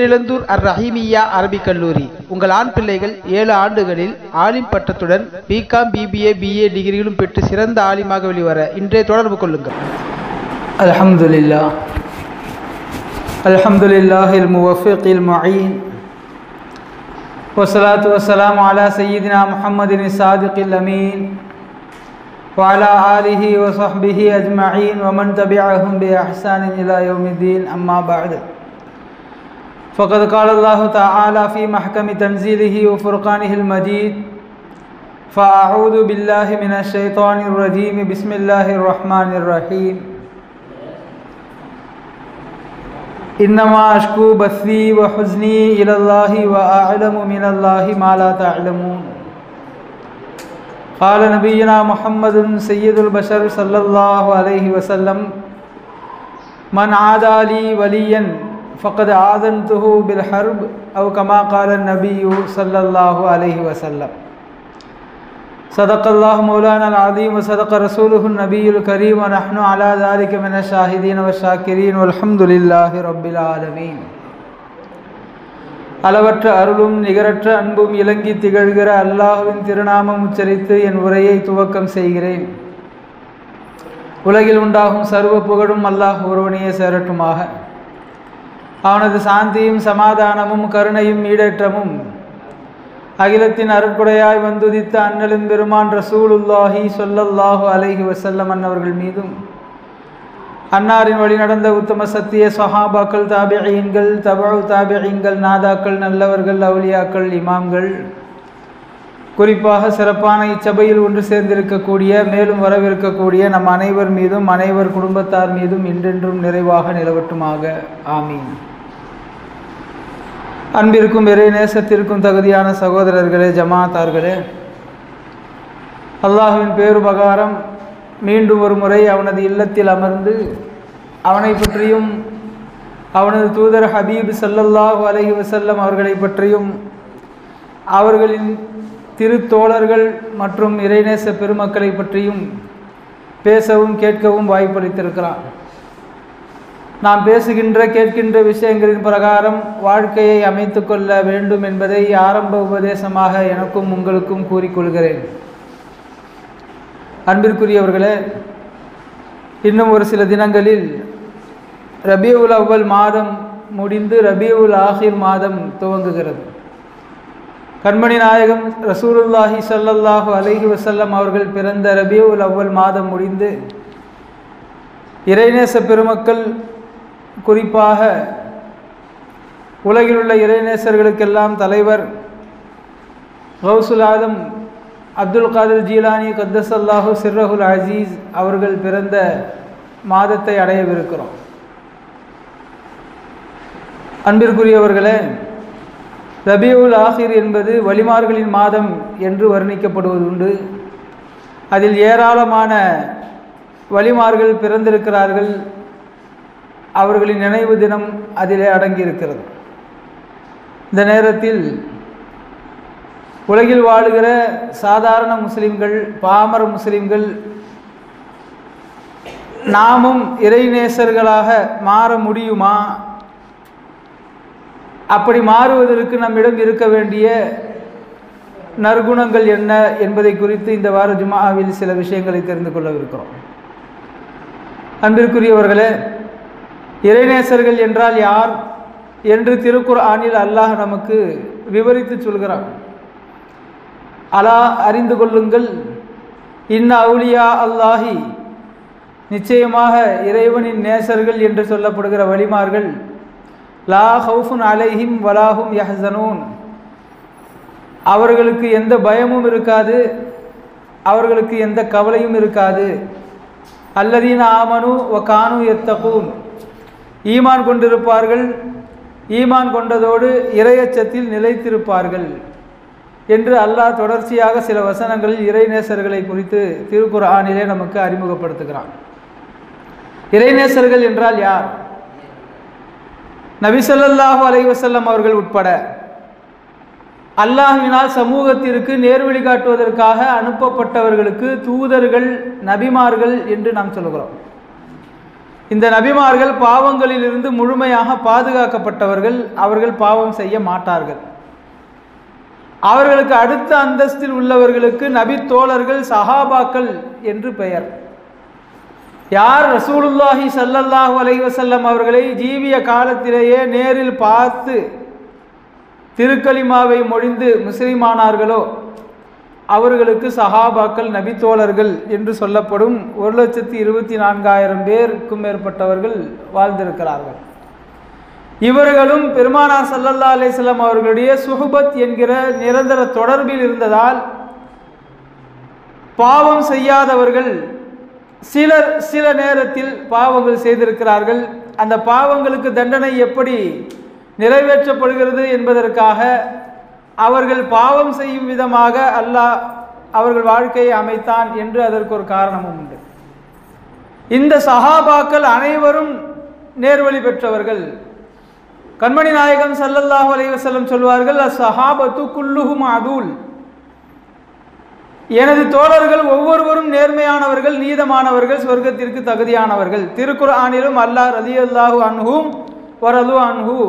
இளந்தூர் அர் ரஹீமியா அரபிக் கல்லூரி. உங்கள் ஆண் பிள்ளைகள் 7 ஆண்டுகளில் ஆலிம் பட்டத்துடன் பிகாம், பிபிஏ, பிஏ டிகிரிகளும் பெற்று சிறந்த ஆலிமாக வெளிவர இன்றே தொடர்பு கொள்ளுங்கள். அல்ஹம்துலில்லாஹில் முவஃபிகில் முஈன் வஸ்ஸலாத்து வஸ்ஸலாமு அலா சய்யிதினா முஹம்மதின் ஸாதிகில் அமீன் வ அலா ஆலிஹி வ ஸஹ்பிஹி அஜ்மஈன் வ மன் தபிஅஹும் பி இஹ்சானின் இலா யௌமிddin. அம்மா பஅத். فقد قال الله تعالى في محكم تنزيله وفرقانه المجيد: فأعوذ بالله من الشيطان الرجيم. بسم الله الرحمن الرحيم. إنما أشكو بثي وحزني إلى الله وأعلم من الله ما لا تعلمون. قال نبينا محمد سيد البشر صلى الله عليه وسلم: من عادى لي وليا فقد آذنته بالحرب أو كما قال النبي صلى الله عليه وسلم. صدق الله مولانا العظيم وصدق رسوله النبي الكريم ونحن على ذلك من الشاهدين والشاكرين والحمد لله رب العالمين. அளவற்ற அருளும் நிகரற்ற அன்பும் இலங்கி திகழ்கிற அல்லாஹ்வின் திருநாமம் உச்சரித்து என் உரையை துவக்கம் செய்கிறேன். உலகில் உண்டாகும் சர்வ புகழும் அல்லாஹ் ஒருவனையே சேரட்டுமாக. அவனது சாந்தியும் சமாதானமும் கருணையும் ஈடேற்றமும் அகிலத்தின் அருட்கொடையாய் வந்துதித்த அண்ணலும் பெருமான் ரசூலுல்லாஹி ஸல்லல்லாஹு அலைஹி வஸல்லம் அன்னவர்கள் மீதும், அன்னாரின் வழி நடந்த உத்தம சத்திய சஹாபாக்கள், தாபிஈன்கள், தபஉ தாபிஈன்கள், நாதாக்கள், நல்லவர்கள், அவுலியாக்கள், இமாம்கள், குறிப்பாக சிறப்பான இச்சபையில் ஒன்று சேர்ந்திருக்கக்கூடிய மேலும் வரவிருக்கக்கூடிய நம் அனைவர் மீதும் அனைவர் குடும்பத்தார் மீதும் இன்றென்றும் நிறைவாக நிலவட்டுமாக. ஆமீன். அன்பிற்கும் இறை நேசத்திற்கும் தகுதியான சகோதரர்களே, ஜமாத்தார்களே, அல்லாஹ்வின் பேருபகாரம் மீண்டும் ஒரு முறை அவனது இல்லத்தில் அமர்ந்து அவனை பற்றியும் அவனது தூதர் ஹபீப் ஸல்லல்லாஹு அலைஹி வஸல்லம் அவர்களை பற்றியும் அவர்களின் திருத்தோழர்கள் மற்றும் இறைநேச பெருமக்களை பற்றியும் பேசவும் கேட்கவும் வாய்ப்பளித்திருக்கிறான். நாம் பேசுகின்ற கேட்கின்ற விஷயங்களின் பிரகாரம் வாழ்க்கையை அமைத்து கொள்ள வேண்டும் என்பதை ஆரம்ப உபதேசமாக எனக்கும் உங்களுக்கும் கூறிக்கொள்கிறேன். அன்பிற்குரியவர்களே, இன்னும் ஒரு சில தினங்களில் ரபியுல் அவ்வல் மாதம் முடிந்து ரபியுல் ஆஹிர் மாதம் துவங்குகிறது. கண்மணி நாயகம் ரசூலுல்லாஹி ஸல்லல்லாஹு அலைஹி வஸல்லம் அவர்கள் பிறந்த ரபியுல் அவ்வல் மாதம் முடிந்து இறைநேச பெருமக்கள், குறிப்பாக உலகில் உள்ள இறைநேசர்களுக்கெல்லாம் தலைவர் கௌசுல் ஆலம் அப்துல் காதிர் ஜீலானி கத்தஸல்லாஹு சிர்ரஹுல் அசீஸ் அவர்கள் பிறந்த மாதத்தை அடையவிருக்கிறோம். அன்பிற்குரியவர்களே, ரபியுல் ஆஹிர் என்பது வலிமார்களின் மாதம் என்று வர்ணிக்கப்படுவதுண்டு. அதில் ஏராளமான வலிமார்கள் பிறந்திருக்கிறார்கள். அவர்களின் நினைவு தினம் அதிலே அடங்கியிருக்கிறது. இந்த நேரத்தில் உலகில் வாழுகிற சாதாரண முஸ்லிம்கள், பாமர முஸ்லிம்கள், நாமும் இறைநேசர்களாக மாற முடியுமா? அப்படி மாறுவதற்கு நம்மிடம் இருக்க வேண்டிய நற்குணங்கள் என்ன என்பதை குறித்து இந்த வார ஜும்ஆவில் சில விஷயங்களை தெரிந்து கொள்ளவிருக்கிறோம். அன்பிற்குரியவர்களே, இறைநேசர்கள் என்றால் யார் என்று திருக்குர்ஆனில் அல்லாஹ் நமக்கு விவரித்து சொல்கிறான். அலா, அறிந்து கொள்ளுங்கள், இன்ன அவுலியா அல்லாஹி, நிச்சயமாக இறைவனின் நேசர்கள் என்று சொல்லப்படுகிற வலிமார்கள், லா ஹவுஃபுன் அலைஹிம் வலாஹும் யஹ்ஸனூன், அவர்களுக்கு எந்த பயமும் இருக்காது, அவர்களுக்கு எந்த கவலையும் இருக்காது. அல்லதீன ஆமனு வ கானு யத்தகூன், ஈமான் கொண்டிருப்பார்கள், ஈமான் கொண்டதோடு இறையச்சத்தில் நிலைத்திருப்பார்கள் என்று அல்லாஹ் தொடர்ச்சியாக சில வசனங்களில் இறைநேசர்களை குறித்து திருக்குர்ஆனிலே நமக்கு அறிமுகப்படுத்துகிறான். இறைநேசர்கள் என்றால் யார்? நபி ஸல்லல்லாஹு அலைஹி வஸல்லம் அவர்கள் உட்பட அல்லாஹ்வினால் சமூகத்திற்கு நேர்வழி காட்டுவதற்காக அனுப்பப்பட்டவர்களுக்கு தூதர்கள், நபிமார்கள் என்று நாம் சொல்கிறோம். இந்த நபிமார்கள் பாவங்களிலிருந்து முழுமையாக பாதுகாக்கப்பட்டவர்கள். அவர்கள் பாவம் செய்ய மாட்டார்கள். அவர்களுக்கு அடுத்த அந்தஸ்தில் உள்ளவர்களுக்கு நபி தோழர்கள், சஹாபாக்கள் என்று பெயர். யார் ரசூலுல்லாஹி ஸல்லல்லாஹு அலைஹி வஸல்லம் அவர்களை ஜீவிய காலத்திலேயே நேரில் பார்த்து திருக்கலிமாவை மொழிந்து முஸ்லிமானார்களோ அவர்களுக்கு சஹாபாக்கள், நபி தோழர்கள் என்று சொல்லப்படும். 1,24,000 பேருக்கும் மேற்பட்டவர்கள் வாழ்ந்திருக்கிறார்கள். இவர்களும் பெருமானார் ஸல்லல்லாஹு அலைஹி வஸல்லம் அவர்களுடைய சுஹபத் என்கிற நிரந்தர தொடர்பில் இருந்ததால் பாவம் செய்யாதவர்கள் சில நேரத்தில் பாவங்கள் செய்திருக்கிறார்கள். அந்த பாவங்களுக்கு தண்டனை எப்படி நிறைவேற்றப்படுகிறது என்பதற்காக அவர்கள் பாவம் செய்யும் விதமாக அல்லாஹ் அவர்கள் வாழ்க்கையை அமைத்தான் என்று அதற்கு ஒரு காரணமும் உண்டு. இந்த சஹாபாக்கள் அனைவரும் நேர்வழி பெற்றவர்கள். கண்மணி நாயகம் ஸல்லல்லாஹு அலைஹி வஸல்லம் சொல்வார்கள், அஸ்ஸஹாபத்து குல்லுஹும் அதூல். எனது தோழர்கள் ஒவ்வொருவரும் நேர்மையானவர்கள், நீதமானவர்கள், சொர்க்கத்திற்கு தகுதியானவர்கள். திருக்குர்ஆனிலும் அல்லாஹ் ரலியல்லாஹு அன்ஹும் வரது அன்ஹு,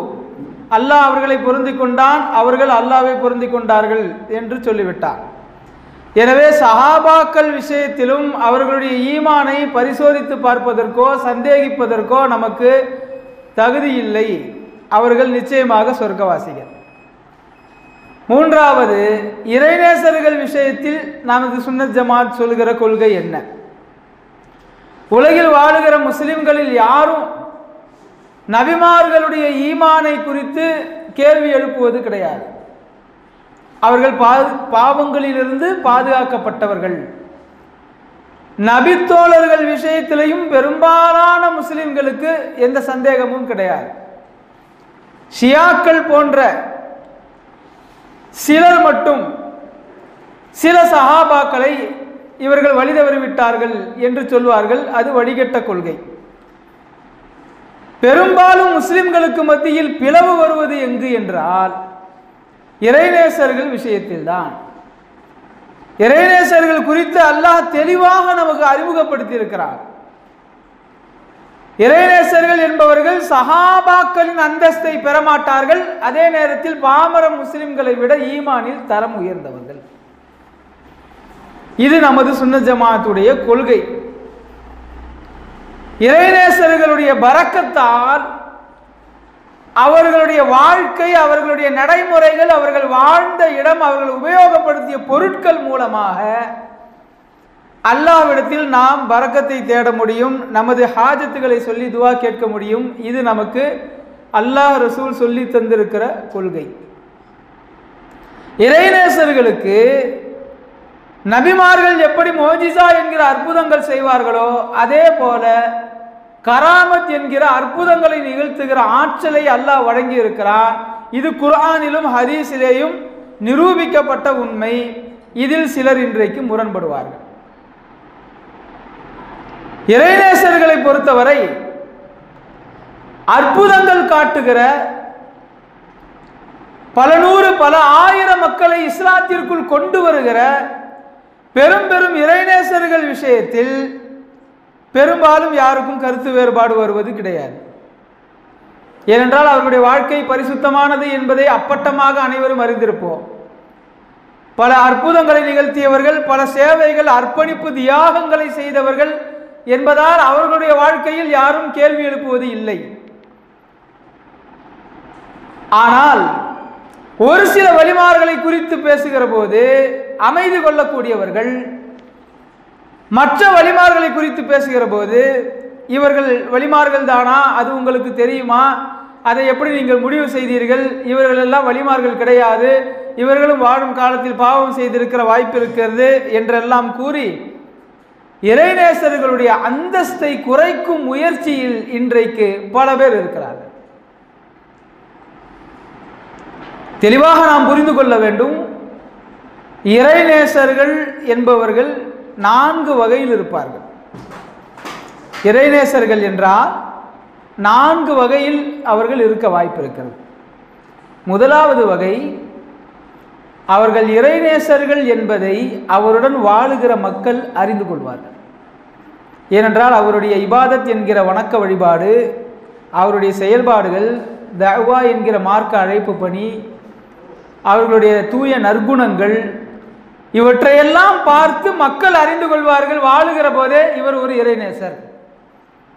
அல்லாஹ் அவர்களை பொருந்தி கொண்டான், அவர்கள் அல்லாஹ்வை பொருந்தி கொண்டார்கள் என்று சொல்லிவிட்டார். எனவே சஹாபாக்கள் விஷயத்திலும் அவர்களுடைய ஈமானை பரிசோதித்து பார்ப்பதற்கோ சந்தேகிப்பதற்கோ நமக்கு தகுதி இல்லை. அவர்கள் நிச்சயமாக சொர்க்கவாசிகள். மூன்றாவது, இறைநேசர்கள் விஷயத்தில் நமது சுன்னத் ஜமாத் சொல்கிற கொள்கை என்ன? உலகில் வாழுகிற முஸ்லிம்களில் யாரும் நபிமார்களுடைய ஈமானை குறித்து கேள்வி எழுப்புவது கிடையாது. அவர்கள் பாவங்களிலிருந்து பாதுகாக்கப்பட்டவர்கள். நபித்தோழர்கள் விஷயத்திலையும் பெரும்பாலான முஸ்லிம்களுக்கு எந்த சந்தேகமும் கிடையாது. ஷியாக்கள் போன்ற சிலர் மட்டும் சில சஹாபாக்களை இவர்கள் வழிதவறிவிட்டார்கள் என்று சொல்வார்கள். அது வழிகட்ட கொள்கை. பெரும்பாலும் முஸ்லிம்களுக்கு மத்தியில் பிளவு வருவது எங்கு என்றால் இறைநேசர்கள் விஷயத்தில்தான். இறைநேசர்கள் குறித்து அல்லாஹ் தெளிவாக நமக்கு அறிமுகப்படுத்தி இருக்கிறார். இறைநேசர்கள் என்பவர்கள் சஹாபாக்களின் அந்தஸ்தை பெறமாட்டார்கள். அதே நேரத்தில் பாமர முஸ்லிம்களை விட ஈமானில் தரம் உயர்ந்தவர்கள். இது நமது சுன்னத் ஜமாத்துடைய கொள்கை. இறைநேசர்களுடைய பரக்கத்தால் அவர்களுடைய வாழ்க்கை, அவர்களுடைய நடைமுறைகள், அவர்கள் வாழ்ந்த இடம், அவர்கள் உபயோகப்படுத்திய பொருட்கள் மூலமாக அல்லாஹ்விடத்தில் நாம் பரக்கத்தை தேட முடியும். நமது ஹாஜத்துகளை சொல்லி துவா கேட்க முடியும். இது நமக்கு அல்லாஹ் ரசூல் சொல்லி தந்திருக்கிற கொள்கை. இறைநேசர்களுக்கு நபிமார்கள் எப்படி மோஜிசா என்கிற அற்புதங்கள் செய்வார்களோ அதே போல கராமத் என்கிற அற்புதங்களை நிகழ்த்துகிற ஆற்றலை அல்லாஹ் வழங்கி இருக்கிறான். இது குர்ஆனிலும் ஹதீஸிலேயும் நிரூபிக்கப்பட்ட உண்மை. இதில் சிலர் இன்றைக்கு முரண்படுவார்கள். இறைநேசர்களை பொறுத்தவரை அற்புதங்கள் காட்டுகிற பல நூறு பல ஆயிரம் மக்களை இஸ்லாத்திற்குள் கொண்டு வருகிற பெரும் பெரும் இறைநேசர்கள் விஷயத்தில் பெரும்பாலும் யாருக்கும் கருத்து வேறுபாடு வருவது கிடையாது. ஏனென்றால் அவர்களுடைய வாழ்க்கை பரிசுத்தமானது என்பதை அப்பட்டமாக அனைவரும் அறிந்திருப்போம். பல அற்புதங்களை நிகழ்த்தியவர்கள், பல சேவைகள், அர்ப்பணிப்பு, தியாகங்களை செய்தவர்கள் என்பதால் அவர்களுடைய வாழ்க்கையில் யாரும் கேள்வி எழுப்புவது இல்லை. ஆனால் ஒரு சில வழிமார்களை குறித்து பேசுகிற போது அமைதி கொள்ளக்கூடியவர்கள், மற்ற வழிமார்களை குறித்து பேசுகிற போது இவர்கள் வழிமார்கள் தானா, அது உங்களுக்கு தெரியுமா, அதை எப்படி நீங்கள் முடிவு செய்தீர்கள், இவர்கள் எல்லாம் வழிமார்கள் கிடையாது, இவர்களும் வாழும் காலத்தில் பாவம் செய்திருக்கிற வாய்ப்பு இருக்கிறது என்றெல்லாம் கூறி இறைநேசர்களுடைய அந்தஸ்தை குறைக்கும் முயற்சியில் இன்றைக்கு பல பேர் இருக்கிறார்கள். தெளிவாக நாம் புரிந்து கொள்ள வேண்டும். இறைநேசர்கள் என்பவர்கள் 4 வகையில் இருப்பார்கள். இறைநேசர்கள் என்றால் 4 வகையில் அவர்கள் இருக்க வாய்ப்பு இருக்கிறது. முதலாவது வகை, அவர்கள் இறைநேசர்கள் என்பதை அவருடன் வாழுகிற மக்கள் அறிந்து கொள்வார்கள். ஏனென்றால் அவருடைய இபாதத் என்கிற வணக்க வழிபாடு, அவருடைய செயல்பாடுகள், தஅவா என்கிற மார்க்க அழைப்பு பணி, அவர்களுடைய தூய நற்குணங்கள், இவற்றையெல்லாம் பார்த்து மக்கள் அறிந்து கொள்வார்கள் வாழுகிற போதே இவர் ஒரு இறைநேசர்.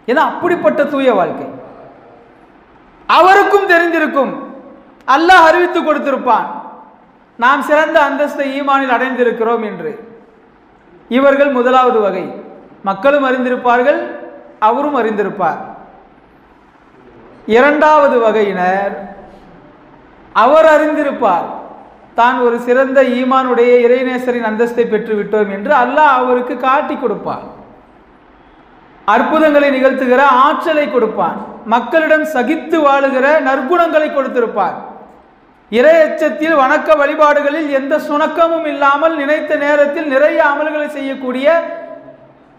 ஏன்னா அப்படிப்பட்ட தூய வாழ்க்கை அவருக்கும் தெரிந்திருக்கும். அல்லாஹ் அறிவித்து கொடுத்திருப்பான், நாம் சிறந்த அந்தஸ்தை ஈமானில் அடைந்திருக்கிறோம் என்று. இவர்கள் முதலாவது வகை. மக்களும் அறிந்திருப்பார்கள், அவரும் அறிந்திருப்பார். இரண்டாவது வகையினர், அவர் அறிந்திருப்பார் தான் ஒரு சிறந்த ஈமானுடைய இறைநேசரின் அந்தஸ்தை பெற்று விட்டோம் என்று அல்லாஹ் அவருக்கு காட்டி கொடுப்பான். அற்புதங்களை நிகழ்த்துகிற ஆற்றலை கொடுப்பான். மக்களிடம் சகித்து வாழுகிற நற்குணங்களை கொடுத்திருப்பான். இறை அச்சத்தில் வணக்க வழிபாடுகளில் எந்த சுணக்கமும் இல்லாமல் நினைத்த நேரத்தில் நிறைய அமல்களை செய்யக்கூடிய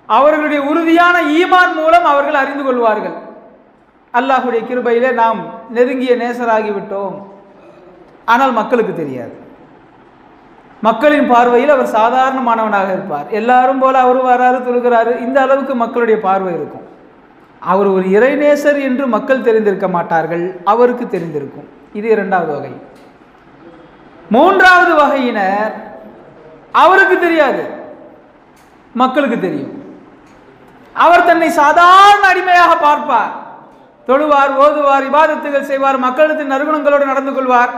அவர்களுடைய உறுதியான ஈமான் மூலம் அவர்கள் அறிந்து கொள்வார்கள், அல்லாஹ்வுடைய கிருபையிலே நாம் நெருங்கிய நேசராகிவிட்டோம். ஆனால் மக்களுக்கு தெரியாது. மக்களின் பார்வையில் அவர் சாதாரணமானவனாக இருப்பார். எல்லாரும் போல அவரு வராரு, தொழுகிறாரு, இந்த அளவுக்கு மக்களுடைய பார்வை இருக்கும். அவர் ஒரு இறைநேசர் என்று மக்கள் தெரிந்திருக்க மாட்டார்கள், அவருக்கு தெரிந்திருக்கும். இது இரண்டாவது வகை. மூன்றாவது வகையினர், அவருக்கு தெரியாது, மக்களுக்கு தெரியும். அவர் தன்னை சாதாரண அடிமையாக பார்ப்பார். தொழுவார், ஓதுவார், இபாதத்துகள் செய்வார், மக்களிடத்தின் நற்குணங்களோடு நடந்து கொள்வார்.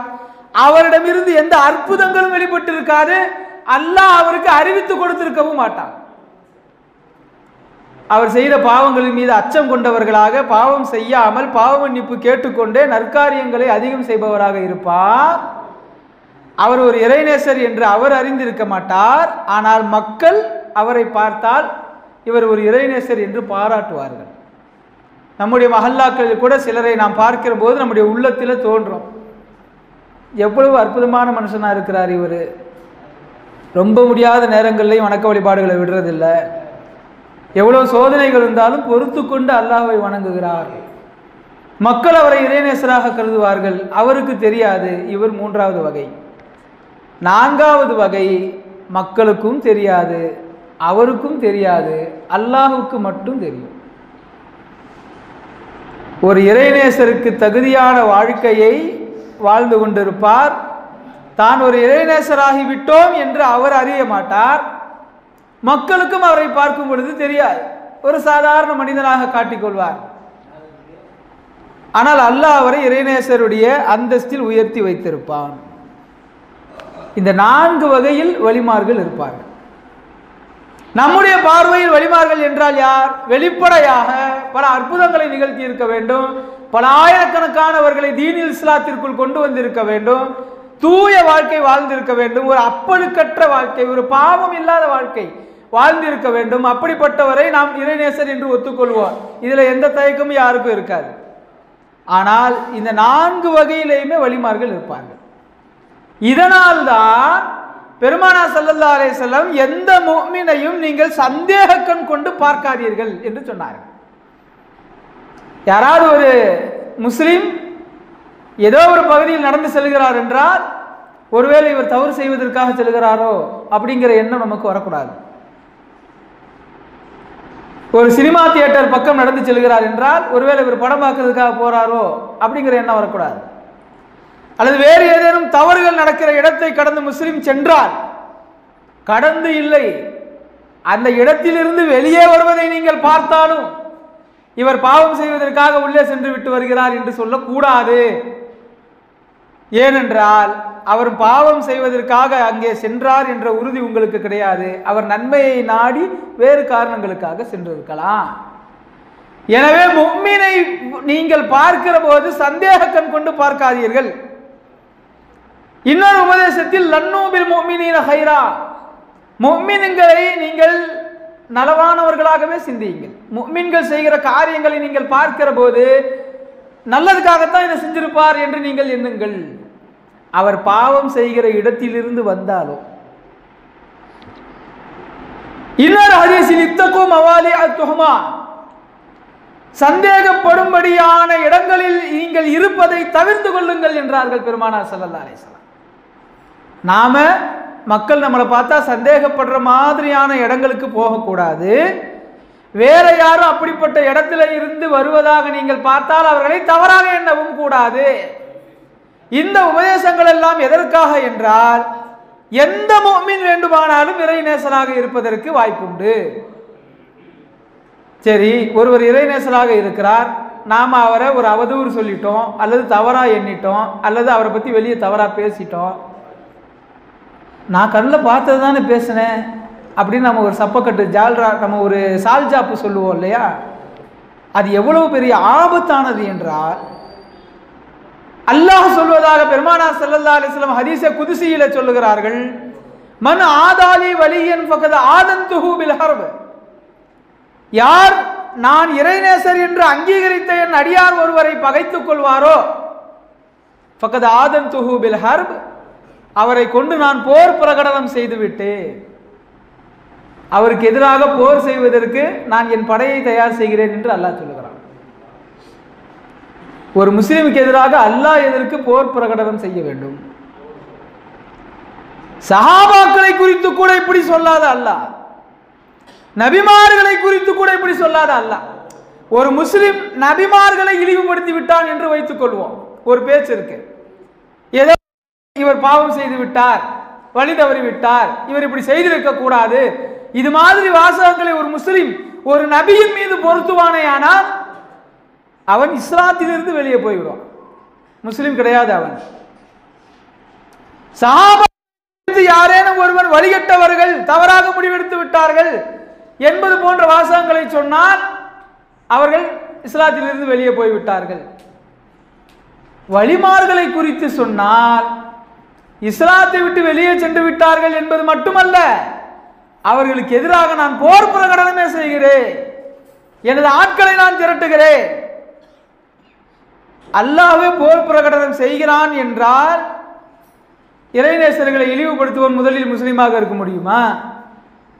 அவரிடமிருந்து எந்த அற்புதங்களும் வெளிப்பட்டு இருக்காது. அல்லாஹ் அவருக்கு அறிவித்து கொடுத்திருக்கவும் மாட்டார். அவர் செய்த பாவங்களின் மீது அச்சம் கொண்டவர்களாக, பாவம் செய்யாமல் பாவ மன்னிப்பு கேட்டுக்கொண்டே நற்காரியங்களை அதிகம் செய்பவராக இருப்பார். அவர் ஒரு இறைநேசர் என்று அவர் அறிந்திருக்க மாட்டார். ஆனால் மக்கள் அவரை பார்த்தால் இவர் ஒரு இறைநேசர் என்று பாராட்டுவார்கள். நம்முடைய மஹல்லாக்களில் கூட சிலரை நாம் பார்க்கிற போது நம்முடைய உள்ளத்தில் தோன்றும், எவ்வளவு அற்புதமான மனுஷனாக இருக்கிறார் இவர், ரொம்ப முடியாத நேரங்கள்லையும் வணக்க வழிபாடுகளை விடுறதில்லை, எவ்வளவு சோதனைகள் இருந்தாலும் பொறுத்து கொண்டு அல்லாஹ்வை வணங்குகிறார். மக்கள் அவரை இறைநேசராக கருதுவார்கள், அவருக்கு தெரியாது. இவர் மூன்றாவது வகை. நான்காவது வகை, மக்களுக்கும் தெரியாது, அவருக்கும் தெரியாது, அல்லாஹுக்கு மட்டும் தெரியும். ஒரு இறைநேசருக்கு தகுதியான வாழ்க்கையை வாழ்ந்து கொண்டிருப்பார். தான் ஒரு இறைநேசராகி விட்டோம் என்று அவர் அறிய மாட்டார். மக்களுக்கும் அவரை பார்க்கும் பொழுது தெரியாது, ஒரு சாதாரண மனிதனாக காட்டிக்கொள்வார். ஆனால் அல்லாஹ் அவரை இறைநேசருடைய அந்தஸ்தில் உயர்த்தி வைத்திருப்பான். இந்த நான்கு வகையில் வலிமார்கள் இருப்பார்கள். நம்முடைய பார்வையில் வலிமார்கள் என்றால் யார்? வெளிப்படையாக பல அற்புதங்களை நிகழ்த்தி இருக்க வேண்டும், பல ஆயிரக்கணக்கானவர்களை தீனில் இஸ்லாத்திற்குள் கொண்டு வந்திருக்க வேண்டும், தூய வாழ்க்கை வாழ்ந்திருக்க வேண்டும், ஒரு அப்பழுக்கற்ற வாழ்க்கை, ஒரு பாவம் இல்லாத வாழ்க்கை வாழ்ந்திருக்க வேண்டும். அப்படிப்பட்டவரை நாம் இறைநேசர் என்று ஒத்துக்கொள்வோம். இதுல எந்த தயக்கமும் யாருக்கும் இருக்காது. ஆனால் இந்த நான்கு வகையிலேயுமே வலிமார்கள் இருப்பார்கள். இதனால்தான் பெருமானார் ஸல்லல்லாஹு அலைஹி வஸல்லம் எந்த முஃமினையும் நீங்கள் சந்தேக கண் கொண்டு பார்க்காதீர்கள் என்று சொன்னார்கள். யாராவது ஒரு முஸ்லிம் ஏதோ ஒரு பகுதியில் நடந்து செல்கிறார் என்றால், ஒருவேளை இவர் தவறு செய்வதற்காக செல்கிறாரோ அப்படிங்கிற எண்ணம் நமக்கு வரக்கூடாது. ஒரு சினிமா தியேட்டர் பக்கம் நடந்து செல்கிறார் என்றால், ஒருவேளை இவர் படம் பார்க்கறதுக்காக போறாரோ அப்படிங்கிற எண்ணம் வரக்கூடாது. அல்லது வேறு ஏதேனும் தவறுகள் நடக்கிற இடத்தை கடந்து முஸ்லிம் சென்றால், கடந்து இல்லை, அந்த இடத்திலிருந்து வெளியே வருவதை நீங்கள் பார்த்தாலும் இவர் பாவம் செய்வதற்காக உள்ளே சென்று விட்டு வருகிறார் என்று சொல்லக்கூடாது. ஏனென்றால் அவர் பாவம் செய்வதற்காக அங்கே சென்றார் என்ற உறுதி உங்களுக்கு கிடையாது. அவர் நன்மையை நாடி வேறு காரணங்களுக்காக சென்றிருக்கலாம். எனவே முஃமினை நீங்கள் பார்க்கிற போது சந்தேக கண் கொண்டு பார்க்காதீர்கள். இன்னொரு உபதேசத்தில் லன்னூபில் முஃமினீன ஹைரா, முஃமின்களை நீங்கள் நலவானவர்களாகவே சிந்தியுங்கள். முஃமின்கள் செய்கிற காரியங்களை நீங்கள் பார்க்கிற போது நல்லதுக்காகத்தான் இதை செஞ்சிருப்பார் என்று நீங்கள் எண்ணுங்கள். அவர் பாவம் செய்கிற இடத்திலிருந்து வந்தாலும். இன்னொரு ஹதீஸில் இத்தகு மவாலி அத்துஹமா, சந்தேகப்படும்படியான இடங்களில் நீங்கள் இருப்பதை தவிர்த்து கொள்ளுங்கள் என்றார்கள் பெருமானார் ஸல்லல்லாஹு அலைஹி வஸல்லம். நாம மக்கள் நம்மளை பார்த்தா சந்தேகப்படுற மாதிரியான இடங்களுக்கு போகக்கூடாது. வேற யாரும் அப்படிப்பட்ட இடத்துல இருந்து வருவதாக நீங்கள் பார்த்தால் அவர்களை தவறாக எண்ணவும் கூடாது. இந்த உபதேசங்கள் எல்லாம் எதற்காக என்றால் எந்த முஃமின் வேண்டுமானாலும் இறைநேசனாக இருப்பதற்கு வாய்ப்புண்டு. சரி, ஒருவர் இறைநேசனாக இருக்கிறார், நாம் அவரை ஒரு அவதூறு சொல்லிட்டோம், அல்லது தவறா எண்ணிட்டோம், அல்லது அவரை பற்றி வெளியே தவறா பேசிட்டோம். நான் கண்ணில் பார்த்தது தானே பேசினேன் அப்படின்னு நம்ம ஒரு சப்பக்கட்டு ஜால்ரா, நம்ம ஒரு சால்ஜாப்பு சொல்லுவோம் இல்லையா, அது எவ்வளவு பெரிய ஆபத்தானது என்றால் அல்லாஹ் சொல்வதாக பெருமானார் ஸல்லல்லாஹு அலைஹி வஸல்லம் ஹதீஸே குதுஸியில சொல்லுகிறார்கள், மன் ஆதாலி வலியன் ஃபகத ஆதன்துஹு பில் ஹர்ப். யார் நான் இறைநேசர் என்று அங்கீகரித்த என் அடியார் ஒருவரை பகைத்துக் கொள்வாரோ ஃபகத ஆதன்துஹு பில் ஹர்ப், அவரை கொண்டு நான் போர் பிரகடனம் செய்துவிட்டேன். அவருக்கு எதிராக போர் செய்வதற்கு நான் என் படையை தயார் செய்கிறேன் என்று அல்லாஹ் சொல்லுகிறான். ஒரு முஸ்லிமுக்கு எதிராக அல்லாஹ் எதற்கு போர் பிரகடனம் செய்ய வேண்டும்? சஹாபாக்களை குறித்து கூட இப்படி சொல்லாத அல்லாஹ், நபிமார்களை குறித்து கூட இப்படி சொல்லாத அல்லாஹ், ஒரு முஸ்லிம் நபிமார்களை இழிவுபடுத்தி விட்டான் என்று வைத்துக் கொள்வோம். ஒரு பேச்சு இருக்கு, ஏதோ இவர் பாவம் செய்து விட்டார், வழி தவறி விட்டார், இவர் இப்படி செய்திருக்க கூடாது, இது மாதிரி வாசகங்களை ஒரு முஸ்லிம் ஒரு நபியின் மீது பொருத்துவானேயானால் அவன் இஸ்லாத்திலிருந்து வெளியே போய்விடுவான், முஸ்லிம் கிடையாது அவன். சஹாபா யாரேனும் ஒருவன் வழிகட்டவர்கள், தவறாக முடிவெடுத்து விட்டார்கள் என்பது போன்ற வாசகங்களை சொன்னால் அவர்கள் இஸ்லாத்திலிருந்து வெளியே போய்விட்டார்கள். வழிமார்களை குறித்து சொன்னால் இஸ்லாத்தை விட்டு வெளியே சென்று விட்டார்கள் என்பது மட்டுமல்ல, அவர்களுக்கு எதிராக நான் போர் பிரகடனமே செய்கிறேன், எனது ஆட்களை நான் திரட்டுகிறேன். அல்லாஹ்வே போர் பிரகடனம் செய்கிறான் என்றால் இறைநேசர்களை இழிவுபடுத்துவன் முதலில் முஸ்லீமாக இருக்க முடியுமா?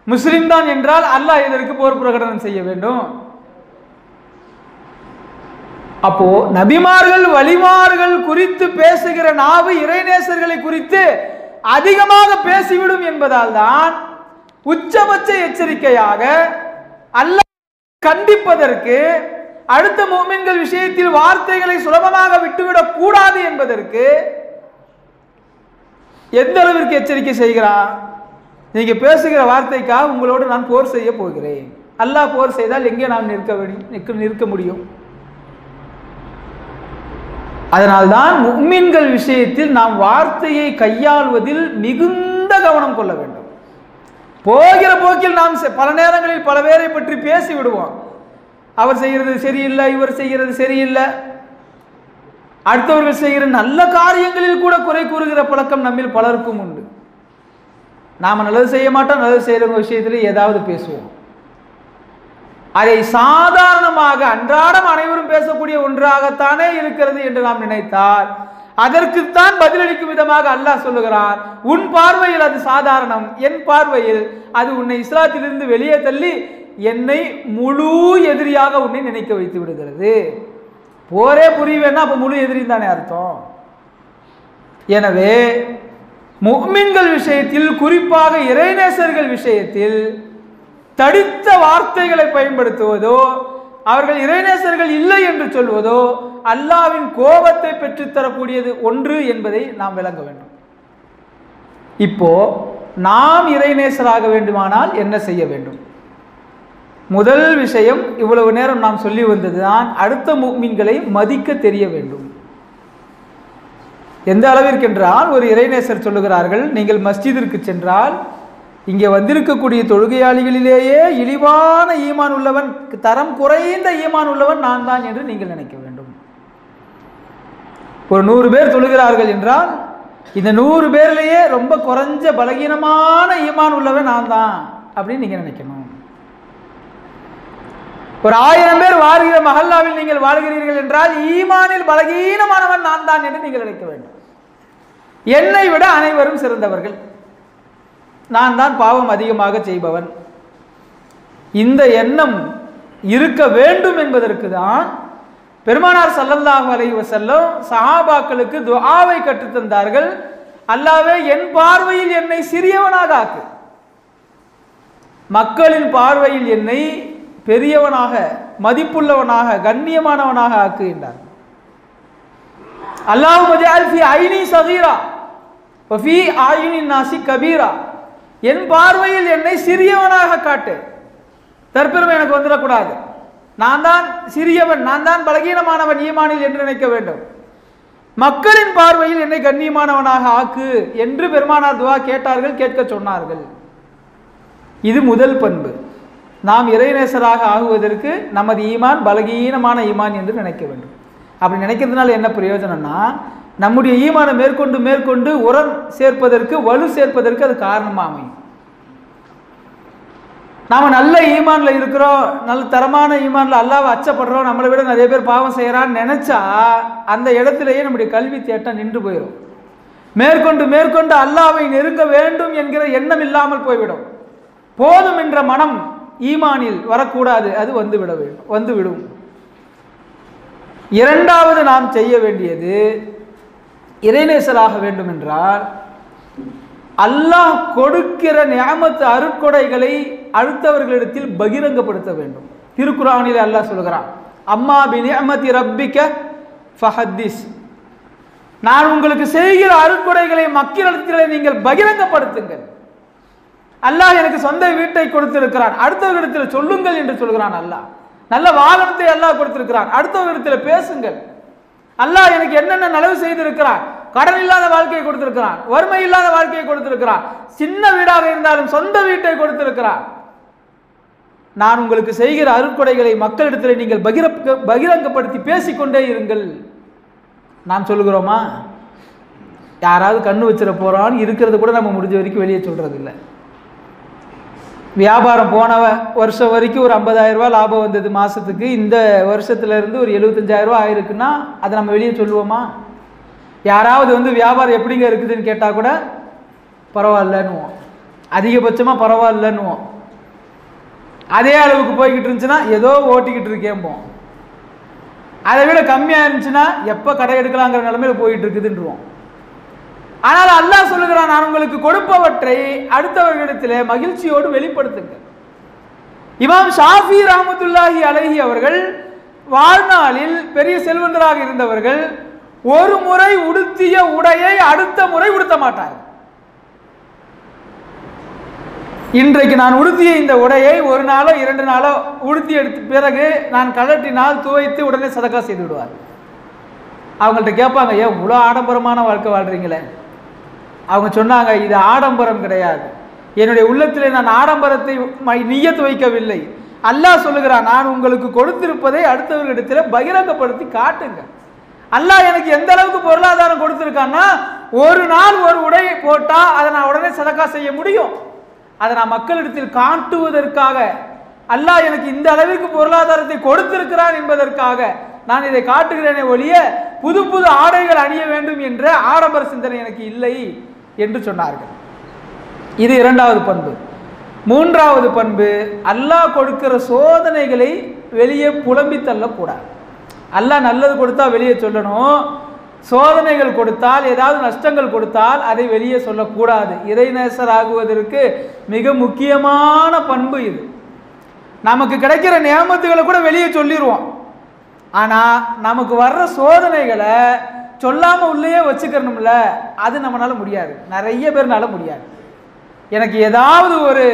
முஸ்லிம் தான் என்றால் அல்லாஹ் எதற்கு போர் பிரகடனம் செய்ய வேண்டும்? அப்போ நபிமார்கள் வலிமார்கள் குறித்து பேசுகிற நாவு இறைநேசர்களை குறித்து அதிகமாக பேசிவிடும் என்பதால் தான் உச்சபட்ச எச்சரிக்கையாக அல்லாஹ் கண்டிப்பதற்கு, அடுத்த முஃமின்கள் விஷயத்தில் வார்த்தைகளை சுலபமாக விட்டுவிடக் கூடாது என்பதற்கு எந்த அளவிற்கு எச்சரிக்கை செய்கிறான்? நீங்க பேசுகிற வார்த்தைக்காக உங்களோடு நான் போர் செய்ய போகிறேன். அல்லாஹ் போர் செய்தால் எங்கே நாம் நிற்க முடியும்? அதனால்தான் முஃமின்கள் விஷயத்தில் நாம் வார்த்தையை கையாள்வதில் மிகுந்த கவனம் கொள்ள வேண்டும். போகிற போக்கில் நாம் பல நேரங்களில் பல பேரை பற்றி பேசி விடுவோம். அவர் செய்கிறது சரியில்லை, இவர் செய்கிறது சரியில்லை, அடுத்தவர்கள் செய்கிற நல்ல காரியங்களில் கூட குறை கூறுகிற பழக்கம் நம்மில் பலருக்கும் உண்டு. நாம நல்லது செய்ய மாட்டோம், நல்லது செய்யறவங்க விஷயத்திலே ஏதாவது பேசுவோம். அதை சாதாரணமாக அன்றாடம் அனைவரும் பேசக்கூடிய ஒன்றாகத்தானே இருக்கிறது என்று நாம் நினைத்தால் அதற்குத்தான் பதிலளிக்கும் விதமாக அல்லாஹ் சொல்லுகிறான், உன் பார்வையில் அது சாதாரணம், என் பார்வையில் அது உன்னை இஸ்லாத்திலிருந்து வெளியே தள்ளி என்னை முழு எதிரியாக உன்னை நினைக்க வைத்து விடுகிறது. போரே புரியவேன்னா அப்ப முழு எதிரி தானே அர்த்தம். எனவே முஃமின்கள் விஷயத்தில், குறிப்பாக இறைநேசர்கள் விஷயத்தில் தடித்த வார்த்தைகளை பயன்படுத்துவதோ, அவர்கள் இறைநேசர்கள் இல்லை என்று சொல்வதோ அல்லாஹ்வின் கோபத்தை பெற்றுத்தரக்கூடியது ஒன்று என்பதை நாம் விளங்க வேண்டும். இப்போ நாம் இறைநேசராக வேண்டுமானால் என்ன செய்ய வேண்டும்? முதல் விஷயம், இவ்வளவு நேரம் நாம் சொல்லி வந்ததுதான், அடுத்த முஃமின்களை மதிக்க தெரிய வேண்டும். எந்த அளவிற்கு என்றால், ஒரு இறைநேசர் சொல்லுகிறார்கள், நீங்கள் மஸ்ஜிதிற்கு சென்றால் இங்கே வந்திருக்கக்கூடிய தொழுகையாளிகளிலேயே இழிவான ஈமான் உள்ளவன், தரம் குறைந்த ஈமான் உள்ளவன் நான் தான் என்று நீங்கள் நினைக்க வேண்டும். ஒரு 100 பேர் தொழுகிறார்கள் என்றால் இந்த 100 பேர்லேயே ரொம்ப குறைஞ்ச பலகீனமான ஈமான் உள்ளவன் நான் தான் அப்படின்னு நீங்க நினைக்கணும். ஒரு 1000 பேர் வாழ்கிற மஹல்லாவில் நீங்கள் வாழ்கிறீர்கள் என்றால் ஈமானில் பலகீனமானவன் நான் தான் என்று நீங்கள் நினைக்க வேண்டும். என்னை விட அனைவரும் சிறந்தவர்கள், நான் தான் பாவம் அதிகமாக செய்பவன். இந்த எண்ணம் இருக்க வேண்டும் என்பதற்கு தான் பெருமானார் ஸல்லல்லாஹு அலைஹி வஸல்லம் சஹாபாக்களுக்கு துஆவை கற்றுத் தந்தார்கள். அல்லாஹ்வே என் பார்வையில் என்னை சிறியவனாக ஆக்கு, மக்களின் பார்வையில் என்னை பெரியவனாக, மதிப்புள்ளவனாக, கண்ணியமானவனாக ஆக்குகின்றார். அல்லாஹும்ம ஜஅல் ஃபீ ஐனி ஸகீரா வ ஃபீ ஆயுனின் நாஸி கபீரா. என் பார்வையில் என்னை சிறியவனாக காட்டு. தற்பெருமை எனக்கு வந்துடக்கூடாது. நான் தான் சிறியவன், நான் தான் பலகீனமானவன் ஈமானில் என்று நினைக்க வேண்டும். மக்களின் பார்வையில் என்னை கண்ணியமானவனாக ஆக்கு என்று பெருமானார் துஆ கேட்டார்கள், கேட்க சொன்னார்கள். இது முதல் பண்பு. நாம் இறைநேசராக ஆகுவதற்கு நமது ஈமான் பலகீனமான ஈமான் என்று நினைக்க வேண்டும். அப்படி நினைக்கிறதுனால என்ன பிரயோஜனம்னா, நம்முடைய ஈமானை மேற்கொண்டு மேற்கொண்டு உரம் சேர்ப்பதற்கு, வலு சேர்ப்பதற்கு அது காரணமாக அமையும். நாம் நல்ல ஈமானில் இருக்கிறோம், நல்ல தரமான ஈமானில் அல்லாஹ்வை அச்சப்படுறோம், நம்மளை விட நிறைய பேர் பாவம் செய்கிறான்னு நினச்சா அந்த இடத்திலேயே நம்முடைய கல்வி தேட்டம் நின்று போயிடும். மேற்கொண்டு மேற்கொண்டு அல்லாஹ்வை நெருங்க வேண்டும் என்கிற எண்ணம் இல்லாமல் போய்விடும். போதும் என்ற மனம் ஈமானில் வரக்கூடாது, அது வந்துவிடும். இரண்டாவது நாம் செய்ய வேண்டியது, இறைநேசராக வேண்டும் என்றால் அல்லாஹ் கொடுக்கிற நிஅமத் அருட்கொடைகளை அடுத்தவர்களிடத்தில் பகிரங்கப்படுத்த வேண்டும். திருக்குர்ஆனிலே அல்லாஹ் சொல்கிறான், அம்மா பி நிஅமதி ரப்பிக ஃபஹத்திஸ். நான் உங்களுக்கு செய்கிற அருட்கொடைகளை மக்களிடத்திலே நீங்கள் பகிரங்கப்படுத்துங்கள். அல்லாஹ் எனக்கு சொந்த வீட்டை கொடுத்திருக்கிறான், அடுத்தவர்களிடத்தில் சொல்லுங்கள் என்று சொல்கிறான். அல்லாஹ் நல்ல வாகனத்தை அல்லாஹ் கொடுத்திருக்கிறான், அடுத்தவர்களிடத்தில் பேசுங்கள். அல்லாஹ் எனக்கு என்னென்ன நலவு செய்திருக்கிறான், கடன் இல்லாத வாழ்க்கையை கொடுத்திருக்கிறான், வறுமை இல்லாத வாழ்க்கையை கொடுத்திருக்கிறான், சின்ன வீடாக இருந்தாலும் சொந்த வீட்டை கொடுத்திருக்கிறான். நான் உங்களுக்கு செய்கிற அருட்கொடைகளை மக்களிடத்தில் நீங்கள் பகிரங்கப்படுத்தி பேசிக்கொண்டே இருங்கள். நாம் சொல்லுகிறோமா? யாராவது கண்ணு வச்சிட போறான்னு இருக்கிறது கூட நம்ம முடிஞ்ச வரைக்கும் வெளியே சொல்றது இல்லை. வியாபாரம் போன வருஷம் வரைக்கும் ஒரு 50,000 ரூபாய் லாபம் வந்தது மாசத்துக்கு, இந்த வருஷத்துல இருந்து ஒரு 75,000 ரூபாய் ஆயிருக்குன்னா அதை நம்ம வெளியே சொல்லுவோமா? யாராவது வந்து வியாபாரம் எப்படிங்க இருக்குதுன்னு கேட்டா கூட பரவாயில்லன்னுவோம், அதிகபட்சமா பரவாயில்லன்னுவோம். அதே அளவுக்கு போய்கிட்டு இருந்துச்சுன்னா ஏதோ ஓட்டிக்கிட்டு இருக்கேம்போம். அதை விட கம்மியா இருந்துச்சுன்னா எப்ப கடை எடுக்கலாங்கிற நிலைமையில போயிட்டு இருக்குதுன்றோம். ஆனால் அல்லாஹ் சொல்லுகிறான், நான் உங்களுக்கு கொடுப்பவற்றை அடுத்தவர்களிடத்திலே மகிழ்ச்சியோடு வெளிப்படுத்துங்கள். இமாம் ஷாஃபி ரஹ்மத்துல்லாஹி அலைஹி அவர்கள் வாழ்நாளில் பெரிய செல்வந்தராக இருந்தவர்கள், ஒரு முறை உடுத்திய உடையை அடுத்த முறை உடுத்த மாட்டார்கள். இன்றைக்கு நான் உடுத்திய இந்த உடையை ஒரு நாளோ 2 நாளோ உடுத்தி எடுத்த பிறகு நான் கழட்டினால் துவைத்து உடனே சதக்கா செய்து விடுவார். அவங்கள்ட்ட கேட்பாங்க, ஏன் இவ்வளோ ஆடம்பரமான வாழ்க்கை வாழ்றீங்களே? அவங்க சொன்னாங்க, இது ஆடம்பரம் கிடையாது, என்னுடைய உள்ளத்திலே நான் ஆடம்பரத்தை நியத்து வைக்கவில்லை. அல்லாஹ் சொல்லுகிறான், நான் உங்களுக்கு கொடுத்திருப்பதை அடுத்தவர்களிடத்தில் பகிரங்கப்படுத்தி காட்டுங்க. அல்லாஹ் எனக்கு எந்த அளவுக்கு பொருளாதாரம் கொடுத்திருக்கான்னா, ஒரு நாள் ஒரு உடை போட்டா அதை நான் உடனே சதக்கா செய்ய முடியும். அதை நான் மக்களிடத்தில் காட்டுவதற்காக, அல்லாஹ் எனக்கு இந்த அளவிற்கு பொருளாதாரத்தை கொடுத்திருக்கிறான் என்பதற்காக நான் இதை காட்டுகிறேனே ஒழிய புது புது ஆடைகள் அணிய வேண்டும் என்ற ஆடம்பர சிந்தனை எனக்கு இல்லை என்று சொன்னார்கள். இது இரண்டாவது பண்பு. மூன்றாவது பண்பு, அல்லாஹ் கொடுக்கிற சோதனைகளை வெளியே புலம்பி தள்ளக்கூடாது. அல்லாஹ் நல்லது கொடுத்தா வெளியே சொல்லணும், சோதனைகள் கொடுத்தால், ஏதாவது நஷ்டங்கள் கொடுத்தால் அதை வெளியே சொல்லக்கூடாது. இறைநேசர் ஆகுவதற்கு மிக முக்கியமான பண்பு இது. நமக்கு கிடைக்கிற நியமத்துகளை கூட வெளியே சொல்லிடுவோம், ஆனா நமக்கு வர்ற சோதனைகளை சொல்லாம உள்ளேயே வச்சுக்கணும்ல, அது நம்மளால முடியாது. நிறைய பேர்னால முடியாது. எனக்கு ஏதாவது ஒரு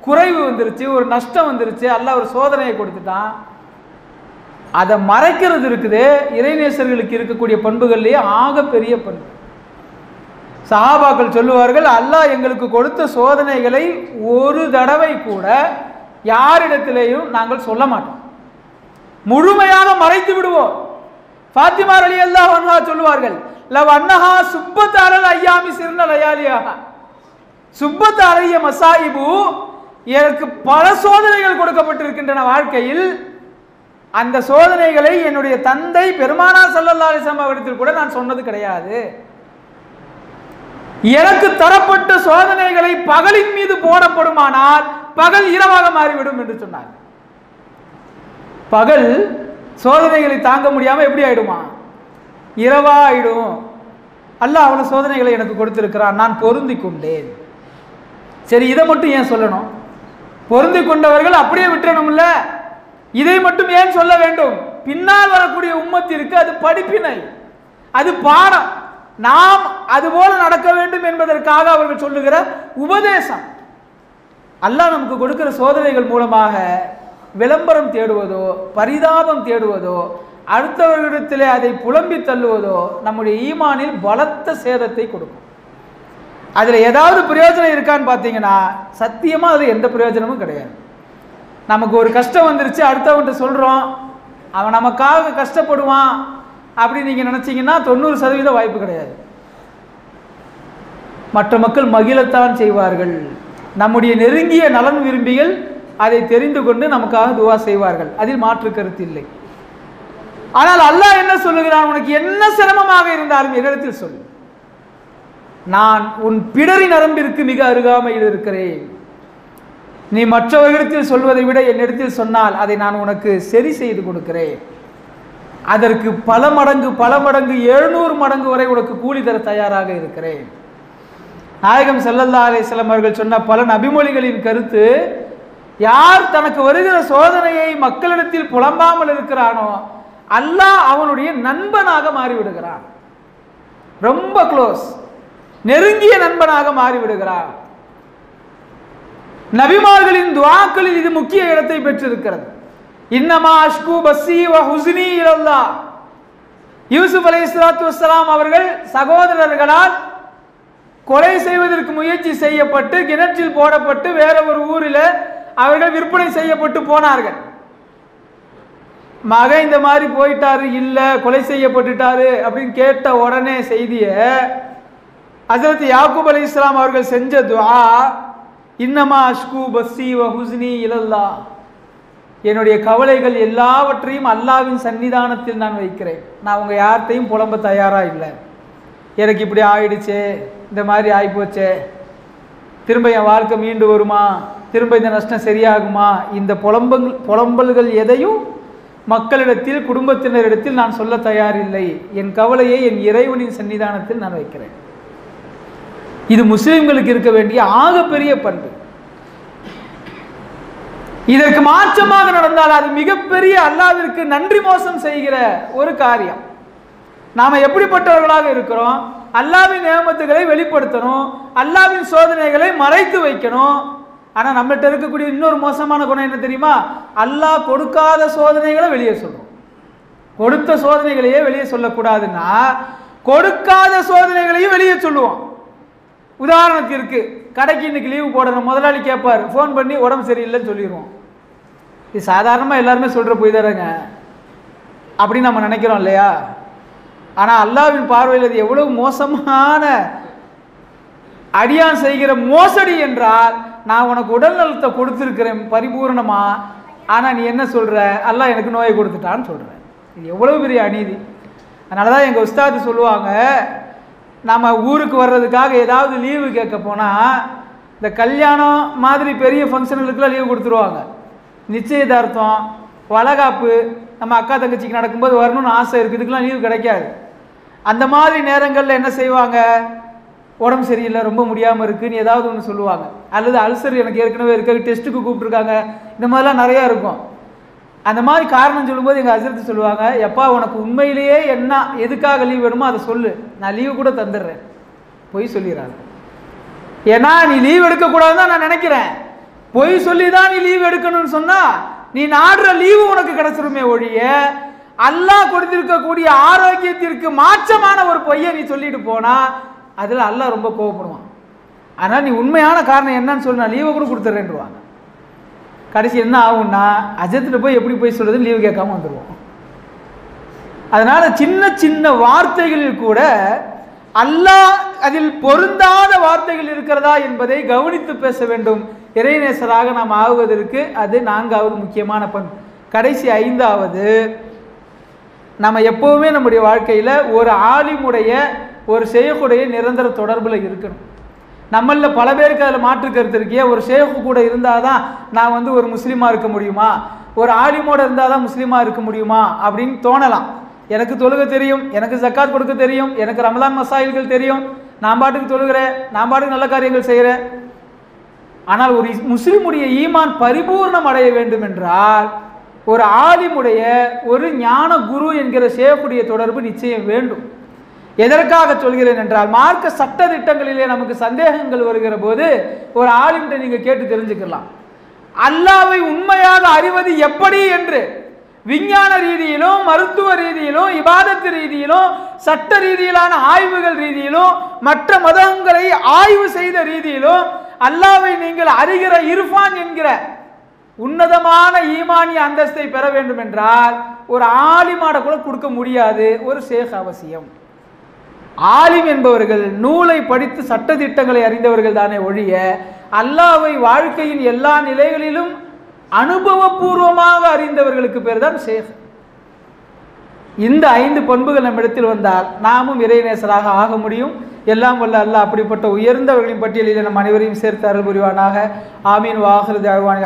குறைவு வந்துருச்சு, ஒரு நஷ்டம் வந்துருச்சு, அல்லாஹ் ஒரு சோதனையை கொடுத்துட்டான், அதை மறைக்கிறது இருக்குது. இறைநேசர்களுக்கு இருக்கக்கூடிய பண்புகள்லேயே ஆக பெரிய பண்பு. சஹாபாக்கள் சொல்லுவார்கள், அல்லாஹ் எங்களுக்கு கொடுத்த சோதனைகளை ஒரு தடவை கூட யாரிடத்திலேயும் நாங்கள் சொல்ல மாட்டோம், முழுமையாக மறைத்து விடுவோம். ஃபாத்திமா ரலியல்லாஹு அன்ஹா சொல்லுவார்கள், லவ் அன்னஹா சுப்பத் அலல் ஐயாமி சிர்ன லயாலிஹா சுப்பத் அலைய மசாயிபு, எனக்கு பல சோதனைகள் கொடுக்கப்பட்டிருக்கின்றன வாழ்க்கையில், அந்த சோதனைகளை என்னுடைய தந்தை பெருமானார் ஸல்லல்லாஹு அலைஹி வஸல்லம் அவரிடத்தில் கூட நான் சொன்னது கிடையாது. எனக்கு தரப்பட்ட சோதனைகளை பகலின் மீது போடப்படுமானால் பகல் இரவாக மாறிவிடும் என்று சொன்னார். பகல் சோதனைகளை தாங்க முடியாம எப்படி ஆயிடுமா? இரவா ஆயிடும். அல்லாஹ் அவ்வளவு சோதனைகளை எனக்கு கொடுத்திருக்கிறான், நான் பொருந்தி கொண்டேன். சரி, இதை மட்டும் ஏன் சொல்லணும்? பொருந்தி கொண்டவர்கள் அப்படியே விட்டுறணும்ல. இதை மட்டும் ஏன் சொல்ல வேண்டும்? பின்னால் வரக்கூடிய உம்மத்திற்கு அது படிப்பினை, அது பாடம். நாம் அதுபோல நடக்க வேண்டும் என்பதற்காக அவர்கள் சொல்லுகிற உபதேசம். அல்லாஹ் நமக்கு கொடுக்கிற சோதனைகள் மூலமாக விளம்பரம் தேடுவதோ பரிதாபம் தேடுவதோ அடுத்தவர்களிடத்திலே அதை புலம்பி தள்ளுவதோ நம்முடைய ஈமானில் பலத்த சேதத்தை கொடுக்கும். அதில் ஏதாவது பிரயோஜனம் இருக்கான்னு பார்த்தீங்கன்னா சத்தியமாக அதில் எந்த பிரயோஜனமும் கிடையாது. நமக்கு ஒரு கஷ்டம் வந்துருச்சு, அடுத்தவன்கிட்ட சொல்கிறோம், அவன் நமக்காக கஷ்டப்படுவான் அப்படின்னு நீங்கள் நினச்சிங்கன்னா 90% வாய்ப்பு கிடையாது. மற்ற மக்கள் மகிழத்தான் செய்வார்கள். நம்முடைய நெருங்கிய நலன் விரும்பிகள் அதை தெரிந்து கொண்டு நமக்காக துவா செய்வார்கள், அதில் மாற்று கருத்து இல்லை. ஆனால் அல்லாஹ் என்ன சொல்லுகிறான்? உனக்கு என்ன சிரமமாக இருந்தாலும் என்னிடத்தில் சொல், நான் உன் பிடரி நரம்பிற்கு மிக அருகாமையில் இருக்கிறேன். நீ மற்றவர்களிடத்தில் சொல்வதை விட என்னிடத்தில் சொன்னால் அதை நான் உனக்கு சரி செய்து கொடுக்கிறேன். அதற்கு பல மடங்கு 700 மடங்கு வரை உனக்கு கூலி தர தயாராக இருக்கிறேன். நாயகம் ஸல்லல்லாஹு அலைஹி வஸல்லம் அவர்கள் சொன்ன பல நபிமொழிகளின் கருத்து, யார் தனக்கு வருகிற சோதனையை மக்களிடத்தில் புலம்பாமல் இருக்கிறானோ அல்லாஹ் அவனுடைய நண்பனாக மாறிவிடுகிறான். ரொம்ப க்ளோஸ், நெருங்கிய நண்பனாக மாறிவிடுகிறான். நபிமார்களின் துஆக்களில் இது முக்கிய இடத்தை பெற்றிருக்கிறது. இன்னமா அஷ்கு பஸ்ஸி வ ஹுஸ்னி இலல்லாஹ். யூசுப் அலைஹிஸ்ஸலாத்து வஸ்ஸலாம் அவர்கள் சகோதரர்களால் கொலை செய்வதற்கு முயற்சி செய்யப்பட்டு கிணற்றில் போடப்பட்டு வேற ஒரு ஊரில் அவர்கள் விற்பனை செய்யப்பட்டு போனார்கள். மகன் இந்த மாதிரி போயிட்டாரு, இல்லை கொலை செய்யப்பட்டுட்டாரு அப்படின்னு கேட்ட உடனே செய்தியை ஹஜ்ரத் யாக்கூப் அலைஹிஸ்ஸலாம் அவர்கள் செஞ்ச துஆ, இன்னமா அஷ்கு பஸ்ஸி வ ஹுஸ்னி இலல்லாஹ். என்னுடைய கவலைகள் எல்லாவற்றையும் அல்லாஹ்வின் சன்னிதானத்தில் நான் வைக்கிறேன். நான் உங்க யார்கிட்டையும் புலம்ப தயாரா இல்லை. எனக்கு இப்படி ஆயிடுச்சே, இந்த மாதிரி ஆகிப்போச்சே, திரும்ப என் வாழ்க்கை மீண்டு வருமா, திரும்ப இந்த நஷ்டம் சரியாகுமா, இந்த புலம்பல்கள் எதையும் மக்களிடத்தில் குடும்பத்தினரிடத்தில் நான் சொல்ல தயாரில்லை. என் கவலையை என் இறைவனின் சன்னிதானத்தில் நான் வைக்கிறேன். இது முஸ்லிம்களுக்கு இருக்க வேண்டிய ஆகப்பெரிய பண்பு. இதற்கு மாற்றமாக நடந்தால் அது மிகப்பெரிய அல்லாஹ்விற்கு நன்றி மோசம் செய்கிற ஒரு காரியம். நாம எப்படிப்பட்டவர்களாக இருக்கிறோம்? அல்லாஹ்வின் நியமத்துகளை வெளிப்படுத்தணும், அல்லாஹ்வின் சோதனைகளை மறைத்து வைக்கணும். ஆனா நம்மகிட்ட இருக்கக்கூடிய இன்னொரு மோசமான குணம் என்ன தெரியுமா? அல்லாஹ் கொடுக்காத சோதனைகளை வெளியே சொல்றோம். கொடுத்த சோதனைகளையே வெளியே சொல்லக்கூடாதுன்னா கொடுக்காத சோதனைகளையும் வெளியே சொல்லுவோம். உதாரணத்திற்கு கடைக்கு இன்னைக்கு லீவு போடணும், முதலாளி கேட்பார், ஃபோன் பண்ணி உடம்பு சரியில்லைன்னு சொல்லிடுவோம். இது சாதாரணமாக எல்லாருமே சொல்கிற போய் தானேங்க அப்படின்னு நம்ம நினைக்கிறோம் இல்லையா? ஆனால் அல்லாஹ்வின் பார்வையில் அது எவ்வளவு மோசமான அடியான் செய்கிற மோசடி என்றால், நான் உனக்கு உடல் நலத்தை கொடுத்துருக்கிறேன் பரிபூர்ணமா, ஆனால் நீ என்ன சொல்கிற, அல்லாஹ் எனக்கு நோயை கொடுத்துட்டான்னு சொல்கிறேன். இது எவ்வளவு பெரிய அநீதி. அதனால தான் எங்கள் உஸ்தாது சொல்லுவாங்க, நம்ம ஊருக்கு வர்றதுக்காக ஏதாவது லீவு கேட்க போனால் இந்த கல்யாணம் மாதிரி பெரிய ஃபங்க்ஷனுங்களுக்குலாம் லீவு கொடுத்துருவாங்க. நிச்சயதார்த்தம், வளகாப்பு, நம்ம அக்கா தங்கச்சிக்கு நடக்கும்போது வரணும்னு ஆசை இருக்குது, இதுக்கெலாம் லீவு கிடைக்காது. அந்த மாதிரி நேரங்களில் என்ன செய்வாங்க, உடம்பு சரியில்லை, ரொம்ப முடியாமல் இருக்குன்னு ஏதாவது ஒன்று சொல்லுவாங்க. அல்லது அல்சர் எனக்கு ஏற்கனவே இருக்க, டெஸ்ட்டுக்கு கூப்பிட்ருக்காங்க, இந்த மாதிரிலாம் நிறையா இருக்கும். அந்த மாதிரி காரணம் சொல்லும்போது எங்கள் ஹஸ்ரத் சொல்லுவாங்க, எப்பா உனக்கு உண்மையிலேயே என்ன எதுக்காக லீவ் வேணுமோ அதை சொல்லு, நான் லீவு கூட தந்துடுறேன். பொய் சொல்லிடுறாங்க. ஏன்னா நீ லீவ் எடுக்கக்கூடாதுன்னு தான் நான் நினைக்கிறேன். பொய் சொல்லி தான் நீ லீவ் எடுக்கணும்னு சொன்னால் நீ நாடுற லீவு உனக்கு கிடைச்சிருமே ஒழிய, அல்லாஹ் கொடுத்திருக்கக்கூடிய ஆரோக்கியத்திற்கு மாற்றமான ஒரு பொய்யை நீ சொல்லிட்டு போனா அதில் அல்லாஹ் ரொம்ப கோவப்படுவான். ஆனால் நீ உண்மையான காரணம் என்னன்னு சொல்லி நான் லீவை கூட கொடுத்துட்றேன்டுவாங்க. கடைசி என்ன ஆகும்னா அஜத்தில் போய் எப்படி போய் சொல்கிறது, லீவு கேட்காம வந்துடுவோம். அதனால் சின்ன சின்ன வார்த்தைகளில் கூட அல்லாஹ் அதில் பொருந்தாத வார்த்தைகள் இருக்கிறதா என்பதை கவனித்து பேச வேண்டும். இறைநேசராக நாம் ஆகுவதற்கு அது 4வது முக்கியமான பண்பு. கடைசி 5வது, நம்ம எப்போவுமே நம்முடைய வாழ்க்கையில் ஒரு ஆலிமுடைய ஒரு ஷேக்குடைய நிரந்தர தொடர்பில் இருக்கணும். நம்மளில் பல பேருக்கு அதில் மாற்று கருத்து இருக்கிய, ஒரு ஷேக்கு கூட இருந்தால் தான் நான் ஒரு முஸ்லீமாக இருக்க முடியுமா, ஒரு ஆலிமோடு இருந்தால் தான் முஸ்லீமாக இருக்க முடியுமா அப்படின்னு தோணலாம். எனக்கு தொழுக தெரியும், எனக்கு ஜக்காத் கொடுக்க தெரியும், எனக்கு ரமலான் மசாயில்கள் தெரியும், நான் பாட்டுக்கு தொழுகிறேன், நான் பாட்டுக்கு நல்ல காரியங்கள் செய்கிறேன். ஆனால் ஒரு முஸ்லிமுடைய ஈமான் பரிபூர்ணம் அடைய வேண்டும் என்றால் ஒரு ஆலிமுடைய ஒரு ஞான குரு என்கிற ஷேக்குடைய தொடர்பு நிச்சயம் வேண்டும். எதற்காக சொல்கிறேன் என்றால், மார்க்க சட்ட திட்டங்களிலே நமக்கு சந்தேகங்கள் வருகிற போது ஒரு ஆலிம்கிட்ட நீங்க கேட்டு தெரிஞ்சுக்கலாம். அல்லாஹ்வை உண்மையாக அறிவது எப்படி என்று விஞ்ஞான ரீதியிலும் மருத்துவ ரீதியிலும் இபாதத்து ரீதியிலும் சட்ட ரீதியிலான ஆய்வுகள் ரீதியிலும் மற்ற மதங்களை ஆய்வு செய்த ரீதியிலும் அல்லாஹ்வை நீங்கள் அறிகிற இர்ஃபான் என்கிற உன்னதமான ஈமானிய அந்தஸ்தை பெற வேண்டும் என்றால் ஒரு ஆலிமாட கூட கொடுக்க முடியாது, ஒரு ஷேக் அவசியம். ஆலிம் என்பவர்கள் நூலை படித்து சட்ட திட்டங்களை அறிந்தவர்கள் தானே ஒழிய அல்லாஹ்வை வாழ்க்கையின் எல்லா நிலைகளிலும் அனுபவபூர்வமாக அறிந்தவர்களுக்கு பேர் தான் ஷேக். இந்த 5 பண்புகள் நம்மிடத்தில் வந்தால் நாமும் இறைநேசராக ஆக முடியும். எல்லாம் வல்ல அல்லாஹ் அப்படிப்பட்ட உயர்ந்தவர்களின் பட்டியலில் நம் அனைவரையும் சேர்த்து அருள் புரிவானாக. ஆமீன். வாஹிரு தஅவானா